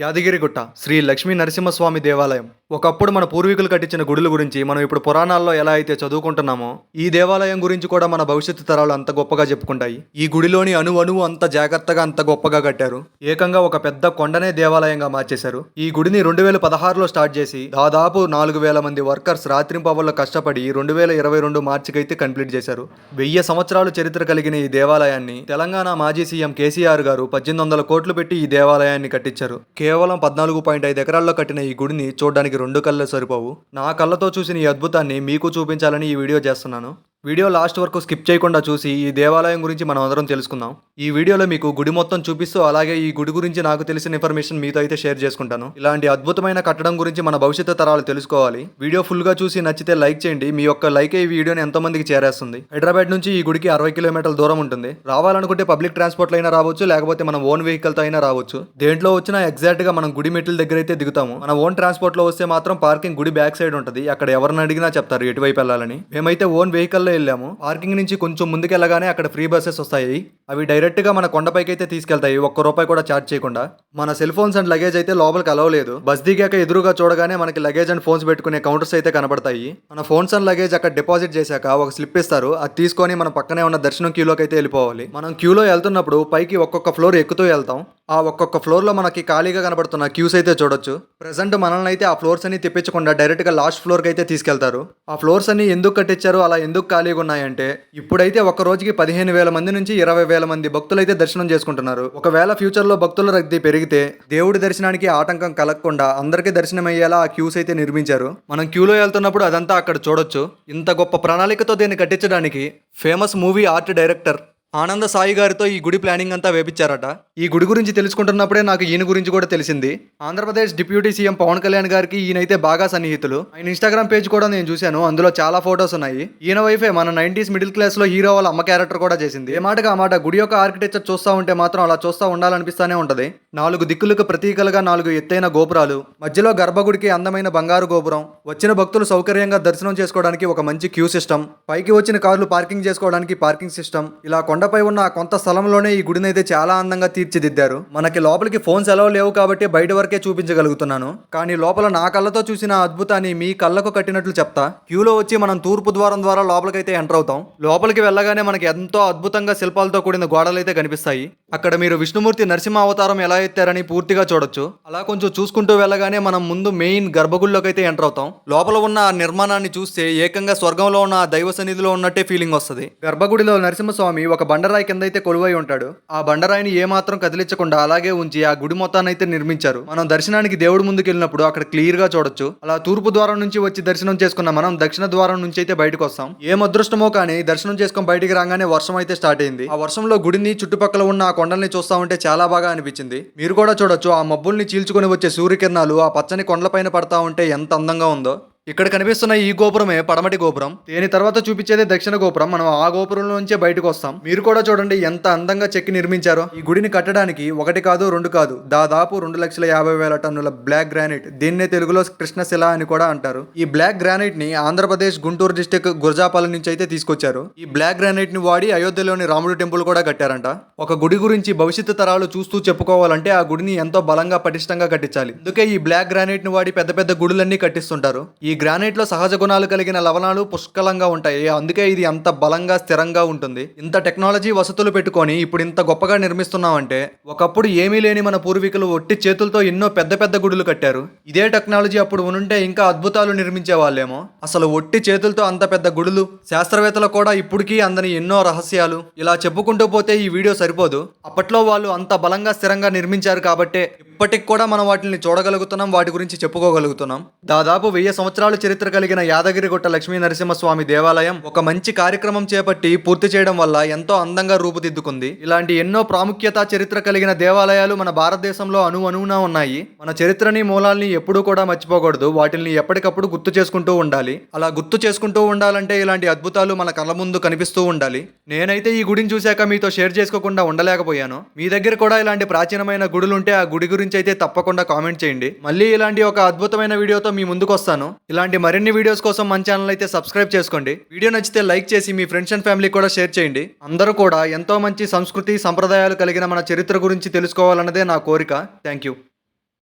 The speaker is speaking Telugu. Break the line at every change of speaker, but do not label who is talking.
యాదగిరిగుట్ట శ్రీ లక్ష్మీ నరసింహస్వామి దేవాలయం ఒకప్పుడు మన పూర్వీకులు కట్టించిన గుడుల గురించి మనం ఇప్పుడు పురాణాల్లో ఎలా అయితే చదువుకుంటున్నామో ఈ దేవాలయం గురించి కూడా మన భవిష్యత్తు తరాలు అంత గొప్పగా చెప్పుకుంటాయి. ఈ గుడిలోని అణువు అంత జాగ్రత్తగా అంత గొప్పగా కట్టారు. ఏకంగా ఒక పెద్ద కొండనే దేవాలయంగా మార్చేశారు. ఈ గుడిని 2016లో స్టార్ట్ చేసి దాదాపు 4000 మంది వర్కర్స్ రాత్రింపవల్లో కష్టపడి 2022 మార్చికైతే కంప్లీట్ చేశారు. 1000 సంవత్సరాలు చరిత్ర కలిగిన ఈ దేవాలయాన్ని తెలంగాణ మాజీ సీఎం కేసీఆర్ గారు 1800 కోట్లు పెట్టి ఈ దేవాలయాన్ని కట్టించారు. కేవలం 14.5 ఎకరాల్లో కట్టిన ఈ గుడిని చూడడానికి 2 కళ్ళు సరిపోవు. నా కళ్ళతో చూసిన ఈ అద్భుతాన్ని మీకు చూపించాలని ఈ వీడియో చేస్తున్నాను. వీడియో లాస్ట్ వరకు స్కిప్ చేయకుండా చూసి ఈ దేవాలయం గురించి మనం అందరం తెలుసుకుందాం. ఈ వీడియోలో మీకు గుడి మొత్తం చూపిస్తూ అలాగే ఈ గుడి గురించి నాకు తెలిసిన ఇన్ఫర్మేషన్ మీతో అయితే షేర్ చేసుకుంటాను. ఇలాంటి అద్భుతమైన కట్టడం గురించి మన భవిష్యత్తు తరాలు తెలుసుకోవాలి. వీడియో ఫుల్ గా చూసి నచ్చితే లైక్ చేయండి. మీ యొక్క లైక్ ఈ వీడియోని ఎంతో మందికి చేరేస్తుంది. హైదరాబాద్ నుంచి ఈ గుడికి 60 కిలోమీటర్ల దూరం ఉంటుంది. రావాలనుకుంటే పబ్లిక్ ట్రాన్స్పోర్ట్ అయినా రావచ్చు, లేకపోతే మనం ఓన్ వెహికల్ తో అయినా రావచ్చు. దేంట్లో వచ్చినా ఎగ్జాక్ట్ గా మనం గుడి మెట్ల దగ్గర అయితే దిగుతాము. మన ఓన్ ట్రాన్స్పోర్ట్ లో వస్తే మాత్రం పార్కింగ్ గుడి బ్యాక్ సైడ్ ఉంటుంది. అక్కడ ఎవరిని అడిగినా చెప్తారు ఎటువైపు వెళ్ళాలని. మేమైతే ఓన్ వెహికల్ లో వెళ్ళాము. పార్కింగ్ నుంచి కొంచెం ముందుకెళ్ళగానే అక్కడ ఫ్రీ బస్సెస్ వస్తాయి. అవి డైరెక్ట్ గా మన కొండపైకి అయితే తీసుకెళ్తాయి, ₹1 కూడా ఛార్జ్ చేయకుండా. మన సెల్ ఫోన్స్ అండ్ లగేజ్ అయితే లోపలికి అలవ్ లేదు. బస్ దిగాక ఎదురుగా చూడగానే మనకి లగేజ్ అండ్ ఫోన్స్ పెట్టుకునే కౌంటర్స్ అయితే కనబడతాయి. మన ఫోన్స్ అండ్ లగేజ్ అక్కడ డిపాజిట్ చేశాక ఒక స్లిప్ ఇస్తారు. అది తీసుకొని మన పక్కనే ఉన్న దర్శనం క్యూలోకి అయితే వెళ్ళిపోవాలి. మనం క్యూలో వెళ్తున్నప్పుడు పైకి ఒక్కొక్క ఫ్లోర్ ఎక్కుతూ వెళ్తాం. ఆ ఒక్కొక్క ఫ్లోర్ లో మనకి ఖాళీగా కనబడుతున్న క్యూస్ అయితే చూడొచ్చు. ప్రెసెంట్ మనల్ని అయితే ఆ ఫ్లోర్స్ అన్ని తెప్పించకుండా డైరెక్ట్ గా లాస్ట్ ఫ్లోర్ కి అయితే తీసుకెళ్తారు. ఆ ఫ్లోర్స్ అన్ని ఎందుకు కట్టించారు, అలా ఎందుకు ఖాళీగా ఉన్నాయంటే ఇప్పుడైతే ఒక రోజుకి 15,000 మంది నుంచి 20,000 మంది భక్తులు అయితే దర్శనం చేసుకుంటున్నారు. ఒకవేళ ఫ్యూచర్ లో భక్తుల రద్దీ పెరిగితే దేవుడి దర్శనానికి ఆటంకం కలగకుండా అందరికీ దర్శనం అయ్యేలా ఆ క్యూస్ అయితే నిర్మించారు. మనం క్యూలో వెళ్తున్నప్పుడు అదంతా అక్కడ చూడొచ్చు. ఇంత గొప్ప ప్రణాళికతో దీన్ని కట్టించడానికి ఫేమస్ మూవీ ఆర్ట్ డైరెక్టర్ ఆనంద సాయి గారితో ఈ గుడి ప్లానింగ్ అంతా వేపించారట. ఈ గుడి గురించి తెలుసుకుంటున్నప్పుడే నాకు ఈయన గురించి కూడా తెలిసింది. ఆంధ్రప్రదేశ్ డిప్యూటీ సీఎం పవన్ కళ్యాణ్ గారికి ఈయనైతే బాగా సన్నిహితులు. ఆయన ఇన్స్టాగ్రామ్ పేజ్ కూడా నేను చూశాను. అందులో చాలా ఫొటోస్ ఉన్నాయి. ఈయన వైఫే మన 90s మిడిల్ క్లాస్ లో హీరో వాళ్ళ అమ్మ క్యారెక్టర్ కూడా చేసింది. ఏ మాటగా ఆ మాట గుడి యొక్క ఆర్కిటెక్చర్ చూస్తూ ఉంటే మాత్రం అలా చూస్తూ ఉండాలనిపిస్తానే ఉంటది. 4 దిక్కులకు ప్రతీకలుగా 4 ఎత్తైన గోపురాలు, మధ్యలో గర్భగుడికి అందమైన బంగారు గోపురం, వచ్చిన భక్తులు సౌకర్యంగా దర్శనం చేసుకోవడానికి ఒక మంచి క్యూ సిస్టమ్, పైకి వచ్చిన కార్లు పార్కింగ్ చేసుకోవడానికి పార్కింగ్ సిస్టమ్. ఇలా కొండపై ఉన్న కొంత స్థలంలోనే ఈ గుడిని అయితే చాలా అందంగా తీర్చిదిద్దారు. మనకి లోపలికి ఫోన్స్ ఎలా లేవు కాబట్టి బయట వరకే చూపించగలుగుతున్నాను. కానీ లోపల నా కళ్ళతో చూసిన అద్భుతాన్ని మీ కళ్ళకు కట్టినట్లు చెప్తా. క్యూలో వచ్చి మనం తూర్పు ద్వారం ద్వారా లోపలికైతే ఎంటర్ అవుతాం. లోపలికి వెళ్ళగానే మనకి ఎంతో అద్భుతంగా శిల్పాలతో కూడిన గోడలు అయితే కనిపిస్తాయి. అక్కడ మీరు విష్ణుమూర్తి నరసింహ అవతారం ఎలా ఎత్తారని పూర్తిగా చూడొచ్చు. అలా కొంచెం చూసుకుంటూ వెళ్ళగానే మనం ముందు మెయిన్ గర్భగుడిలోకి అయితే ఎంటర్ అవుతాం. లోపల ఉన్న ఆ నిర్మాణాన్ని చూస్తే ఏకంగా స్వర్గంలో ఉన్న దైవ సన్నిధిలో ఉన్నట్టే ఫీలింగ్ వస్తుంది. గర్భగుడిలో నరసింహస్వామి ఒక బండరాయి కింద అయితే కొలువై ఉంటాడు. ఆ బండరాయిని ఏమాత్రం కదిలించకుండా అలాగే ఉంచి ఆ గుడి మొత్తాన్ని అయితే నిర్మించారు. మనం దర్శనానికి దేవుడి ముందుకు వెళ్ళినప్పుడు అక్కడ క్లియర్ గా చూడొచ్చు. అలా తూర్పు ద్వారం నుంచి వచ్చి దర్శనం చేసుకున్న మనం దక్షిణ ద్వారం నుంచి అయితే బయటకు వస్తాం. ఏం అదృష్టమో కానీ దర్శనం చేసుకొని బయటికి రాగానే వర్షం అయితే స్టార్ట్ అయింది. ఆ వర్షంలో గుడిని చుట్టుపక్కల ఉన్న ఆ కొండల్ని చూస్తా ఉంటే చాలా బాగా అనిపించింది. మీరు కూడా చూడొచ్చు. ఆ మబ్బుల్ని చీల్చుకొని వచ్చే సూర్యకిరణాలు ఆ పచ్చని కొండలపైన పడతా ఉంటే ఎంత అందంగా ఉందో. ఇక్కడ కనిపిస్తున్న ఈ గోపురమే పడమటి గోపురం. దీని తర్వాత చూపించేది దక్షిణ గోపురం. మనం ఆ గోపురంలో నుంచే బయటకు వస్తాం. మీరు కూడా చూడండి ఎంత అందంగా చెక్కి నిర్మించారో. ఈ గుడిని కట్టడానికి 1 కాదు 2 కాదు దాదాపు 2,50,000 టన్నుల బ్లాక్ గ్రానైట్, దీన్నే తెలుగులో కృష్ణశిల అని కూడా అంటారు. ఈ బ్లాక్ గ్రానైట్ ని ఆంధ్రప్రదేశ్ గుంటూరు డిస్టిక్ గురజాపాలెం నుంచి అయితే తీసుకొచ్చారు. ఈ బ్లాక్ గ్రానైట్ ని వాడి అయోధ్యలోని రాముడు టెంపుల్ కూడా కట్టారంట. ఒక గుడి గురించి భవిష్యత్తు తరాలు చూస్తూ చెప్పుకోవాలంటే ఆ గుడిని ఎంతో బలంగా పటిష్టంగా కట్టించాలి. అందుకే ఈ బ్లాక్ గ్రానైట్ ని వాడి పెద్ద పెద్ద గుడులన్నీ కట్టిస్తుంటారు. ఈ గ్రానైట్ లో సహజ గుణాలు కలిగిన లవణాలు పుష్కలంగా ఉంటాయి. అందుకే ఇది అంత బలంగా స్థిరంగా ఉంటుంది. ఇంత టెక్నాలజీ వసతులు పెట్టుకొని ఇప్పుడు ఇంత గొప్పగా నిర్మిస్తున్నామంటే ఒకప్పుడు ఏమీ లేని మన పూర్వీకులు ఒట్టి చేతులతో ఎన్నో పెద్ద పెద్ద గుడులు కట్టారు. ఇదే టెక్నాలజీ అప్పుడు ఉంటే ఇంకా అద్భుతాలు నిర్మించే వాళ్ళేమో. అసలు ఒట్టి చేతులతో అంత పెద్ద గుడులు, శాస్త్రవేత్తలు కూడా ఇప్పటికీ అందని ఎన్నో రహస్యాలు. ఇలా చెప్పుకుంటూ పోతే ఈ వీడియో సరిపోదు. అప్పట్లో వాళ్ళు అంత బలంగా స్థిరంగా నిర్మించారు కాబట్టే ఇప్పటికి కూడా మనం వాటిని చూడగలుగుతున్నాం, వాటి గురించి చెప్పుకోగలుగుతున్నాం. దాదాపు 1000 సంవత్సరాలు చరిత్ర కలిగిన యాదగిరిగుట్ట లక్ష్మీ నరసింహస్వామి దేవాలయం ఒక మంచి కార్యక్రమం చేపట్టి పూర్తి చేయడం వల్ల ఎంతో అందంగా రూపుదిద్దుకుంది. ఇలాంటి ఎన్నో ప్రాముఖ్యత చరిత్ర కలిగిన దేవాలయాలు మన భారతదేశంలో అణువున ఉన్నాయి. మన చరిత్రని మూలాల్ని ఎప్పుడూ కూడా మర్చిపోకూడదు. వాటిని ఎప్పటికప్పుడు గుర్తు చేసుకుంటూ ఉండాలి. అలా గుర్తు చేసుకుంటూ ఉండాలంటే ఇలాంటి అద్భుతాలు మన కళ్ళ ముందు కనిపిస్తూ ఉండాలి. నేనైతే ఈ గుడిని చూశాక మీతో షేర్ చేసుకోకుండా ఉండలేకపోయాను. మీ దగ్గర కూడా ఇలాంటి ప్రాచీనమైన గుడులుంటే ఆ గుడి గురించి అయితే తప్పకుండా కామెంట్ చేయండి. మళ్ళీ ఇలాంటి ఒక అద్భుతమైన వీడియోతో మీ ముందుకు వస్తాను. ఇలాంటి మరిన్ని వీడియోస్ కోసం మన ఛానల్ అయితే సబ్స్క్రైబ్ చేసుకోండి. వీడియో నచ్చితే లైక్ చేసి మీ ఫ్రెండ్స్ అండ్ ఫ్యామిలీ కూడా షేర్ చేయండి. అందరూ కూడా ఎంతో మంచి సంస్కృతి సంప్రదాయాలు కలిగిన మన చరిత్ర గురించి తెలుసుకోవాలన్నదే నా కోరిక. Thank you.